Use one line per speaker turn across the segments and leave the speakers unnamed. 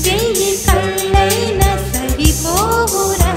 వెయ్యి కళ్ళైనా సరిపోవురా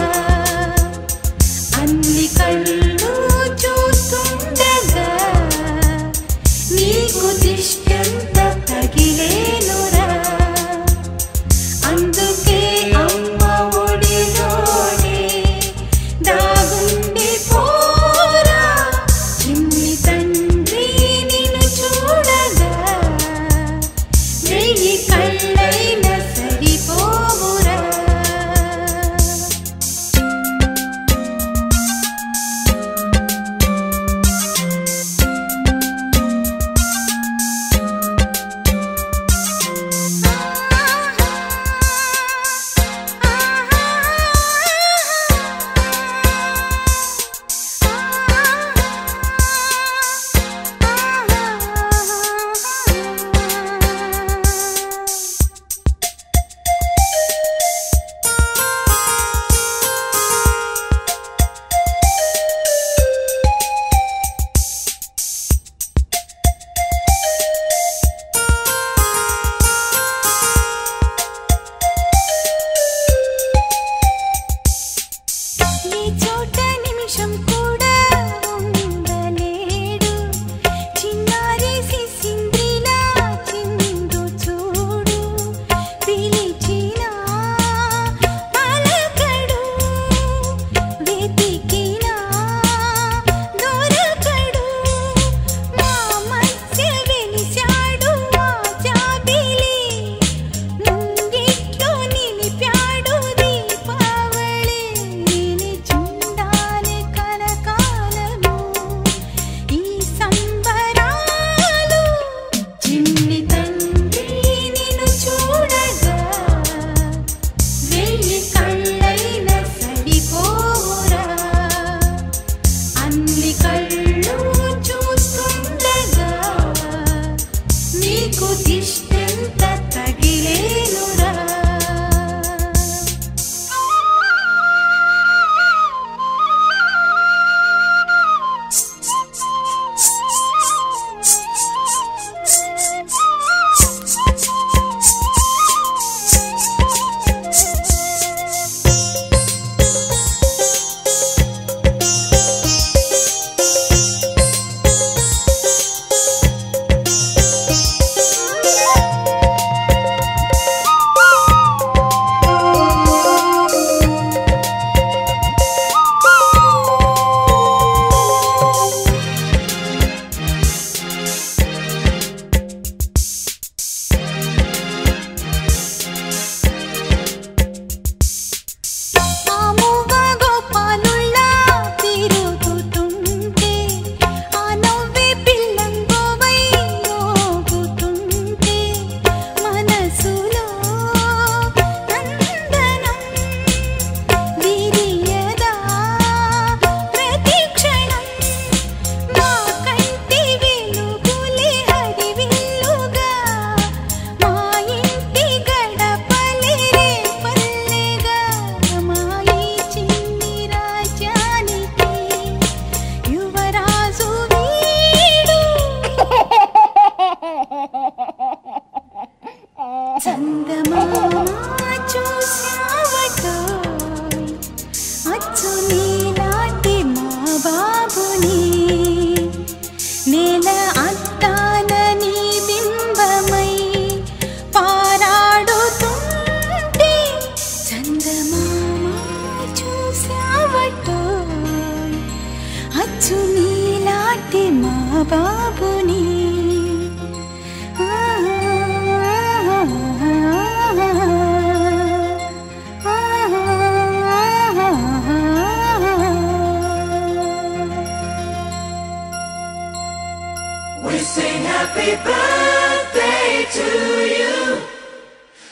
We sing happy birthday to you,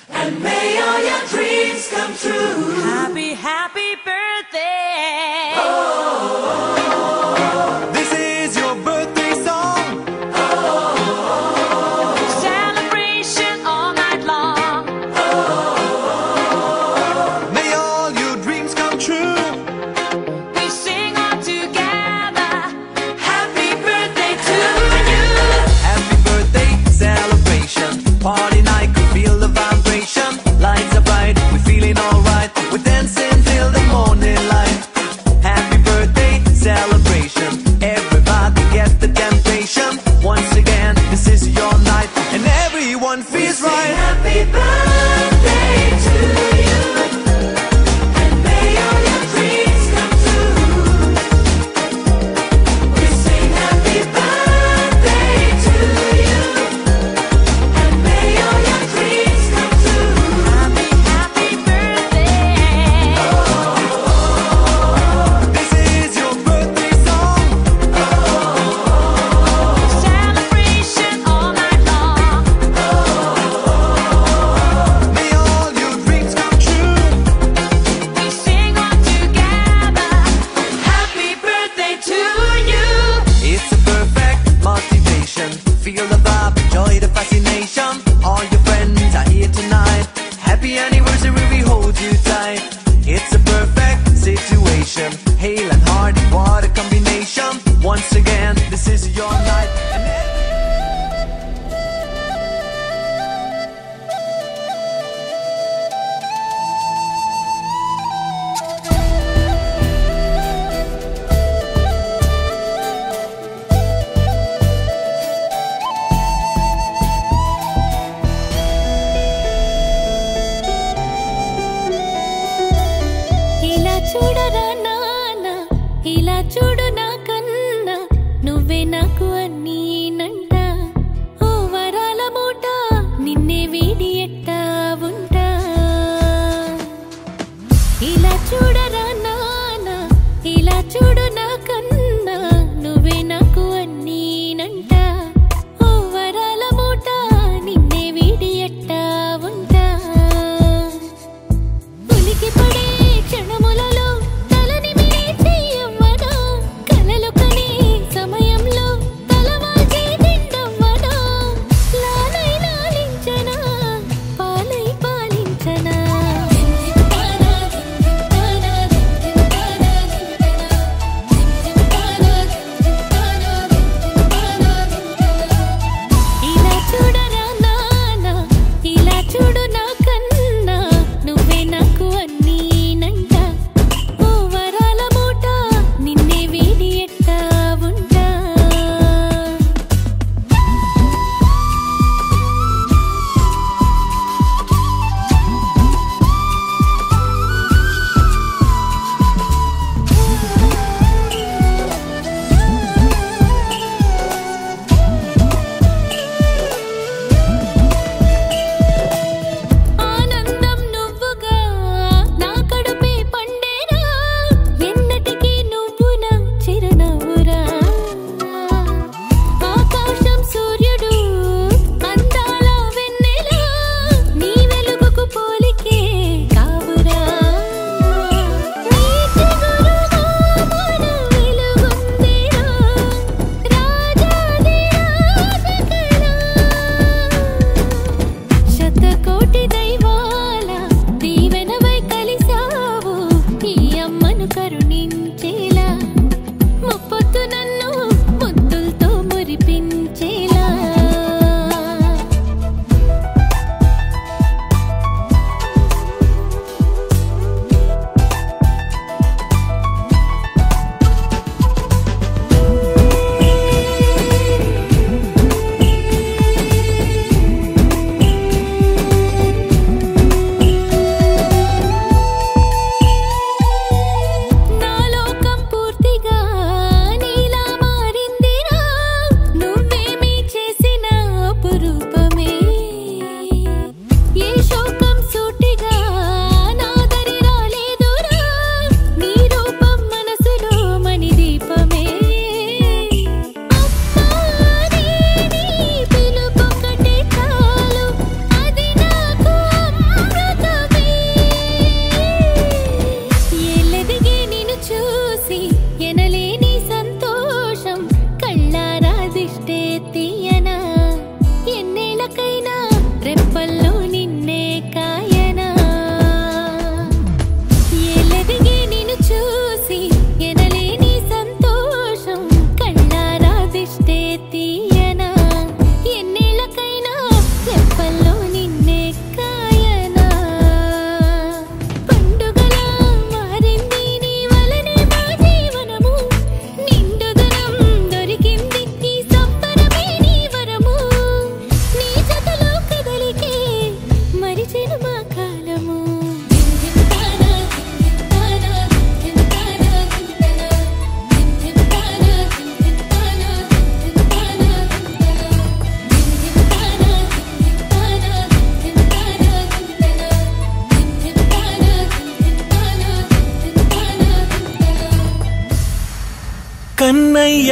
and may all your dreams come true.
Happy, happy birthday.
This is your birthday song.
Celebration all night long.
May all your dreams come true.
We sing all together.
Happy birthday to you.
Happy birthday celebration. Party night, could feel the vibration. Lights are bright, we're feeling alright. We're dancing till the morning light. Happy birthday celebration. Everybody get the temptation. Once again, this is your night, and everyone feels
Sing
right.
happy birthday to you, and may all your dreams come true. We sing happy birthday to you, and may all your dreams come true.
Happy, happy birthday.
This is your birthday song.
Celebration all night long.
May all your dreams come true.
We sing all together.
Happy birthday to you.
It's a perfect motivation. Feel the vibe, enjoy the fascination. All your friends are here tonight. Happy anniversary, we hold you tight. It's a perfect situation. Hale and Hardy, what a combination. Once again, this is your night.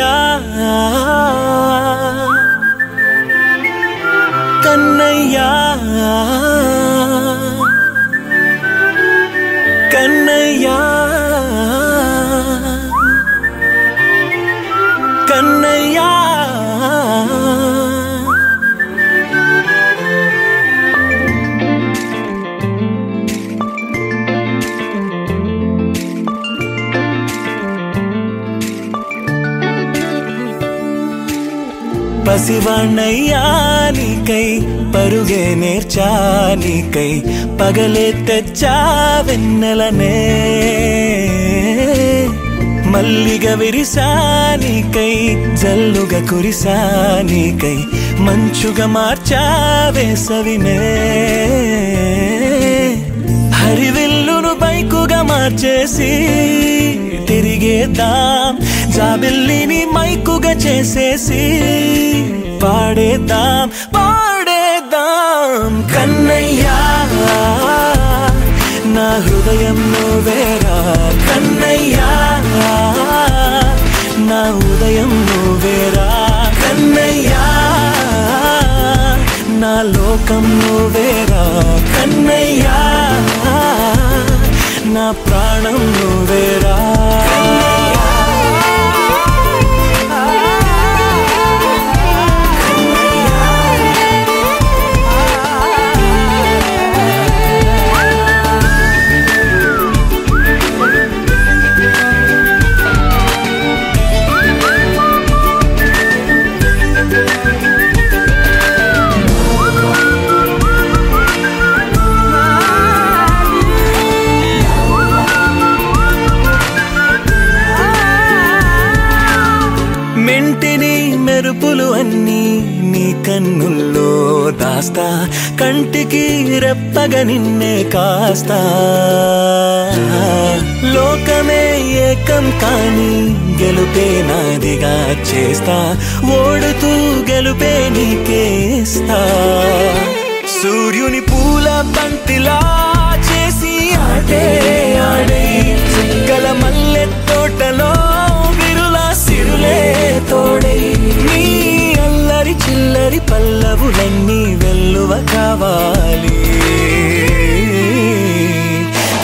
కన్నయ్యా కన్నయ్యా కన్నయ్యా కన్నయ్యా పసివాణ్ణయ్యా నీకై పరుగే నేర్చా నీకై పగలే తెచ్చా వెన్నెలనే మల్లిగ విరిసా నీకై జల్లుగా కురిసా నీకై మంచుగా మార్చా వేసవినే హరివిల్లును బైకుగా మార్చేసి తిరిగేద్దాం జాబిల్లిని మైకుగా చేసేసి పాడేద్దాం పాడేద్దాం కన్నయ్యా నా హృదయం నువ్వేరా కన్నయ్యా నా ఉదయం నువ్వేరా కన్నయ్యా నా లోకం నువ్వేరా కన్నయ్యా నా ప్రాణం నువ్వేరా మెంటిని మెరుపులు అన్నీ నీ కన్నుల్లో దాస్తా కంటికి రెప్పగా నిన్నే కాస్తా లోకమే ఏకం కాని గెలుపే నాదిగా చేస్తా ఓడుతూ గెలుపే నీకేస్తా సూర్యుని పూల బంతిలా చేసి ఆడే ఆడే చుక్కల మల్లె తోటలో సిరులే తోడై నీ అల్లరి చిల్లరి పల్లవులన్నీ వెల్లువ కావాలి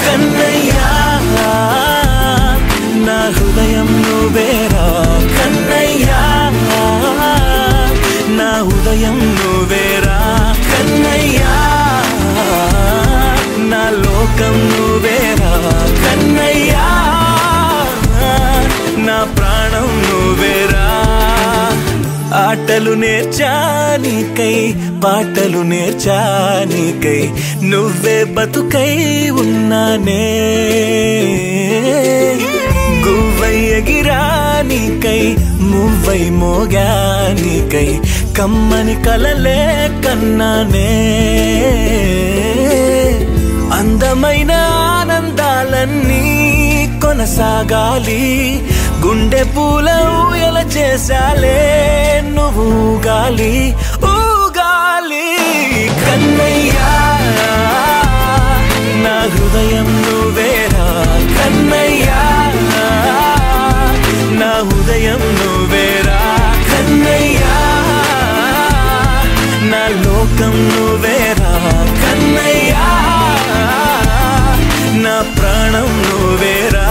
కన్నయ్యా నా హృదయం నువ్వేరా కన్నయ్యా నా ఉదయం నువ్వేరా కన్నయ్యా నా లోకం నువ్వేరా కన్నయ్యా నా ప్రాణం నువ్వేరా ఆటలు నేర్చా నీకై పాటలు నేర్చా నీకై నువ్వే బతుకై ఉన్నానే గువ్వై ఎగిరా నీకై మువ్వై మోగా నీకై కమ్మని కలలే కన్నానే అందమైన ఆనందాలన్నీ కొనసాగాలి గుండె పూల ఊయల చేసాలే నువ్వు ఊగాలి ఊగాలి కన్నయ్యా నా హృదయం నువ్వేరా కన్నయ్యా నా ఉదయం నువ్వేరా కన్నయ్యా నా లోకం నువ్వేరా కన్నయ్యా నా ప్రాణం నువ్వేరా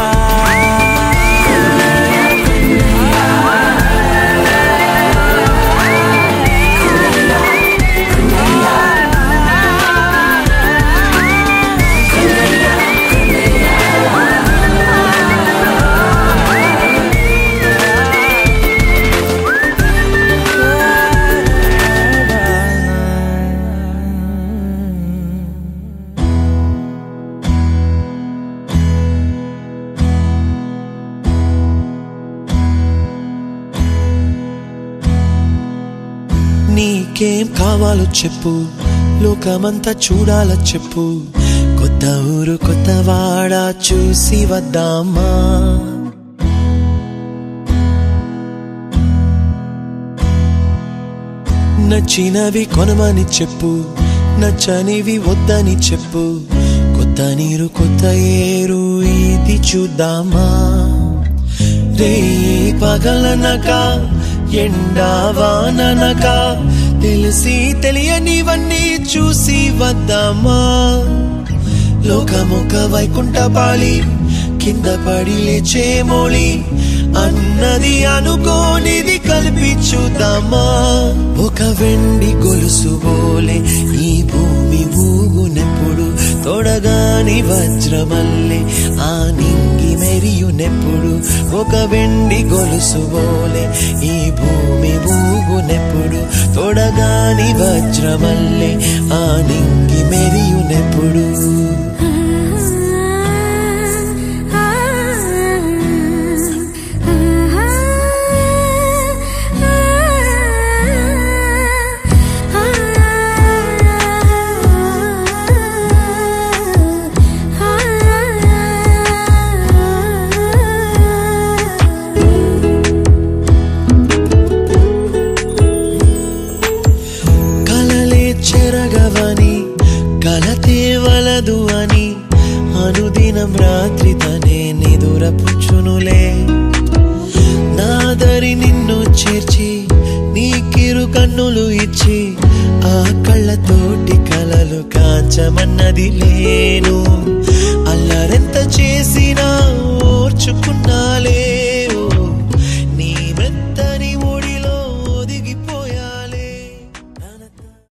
నీకేం కావాలో చెప్పు లోకమంతా చూడాల చెప్పు కొత్త ఊరు కొత్త వాడ చూసి వద్దామా నచ్చినవి కొనమని చెప్పు నచ్చనివి వద్దని చెప్పు కొత్త నీరు కొత్త ఏరు ఇది చూద్దామా రేయి పగలనక ఎండా వాననక తెలిసి తెలియనివన్నీ చూసి వద్దామా లోకమొక వైకుంఠపాళి కింద పడి లేచే మోళి అన్నది అనుకోనిది కలిపి చూద్దామా ఒక వెండి గొలుసు బోలే ఈ భూమి ఊగునెప్పుడు తొడగాని వజ్రమల్లే ఆ నింగి మెరియునెప్పుడు ఒక వెండి గొలుసు బోలే ఈ భూమి ఊగునెప్పుడు తొడగాని వజ్రమల్లే ఆ నింగి మెరియునెప్పుడు చెరగవని కలతే వలదు అని అనుదినం రాత్రి తనే నిదురపుచ్చునులే నాదరి నిన్ను చేర్చి నీకిరు కన్నులు ఇచ్చి ఆ కళ్ళతోటి కలలు కాంచమన్నది లేను అల్లరెంత చేసినా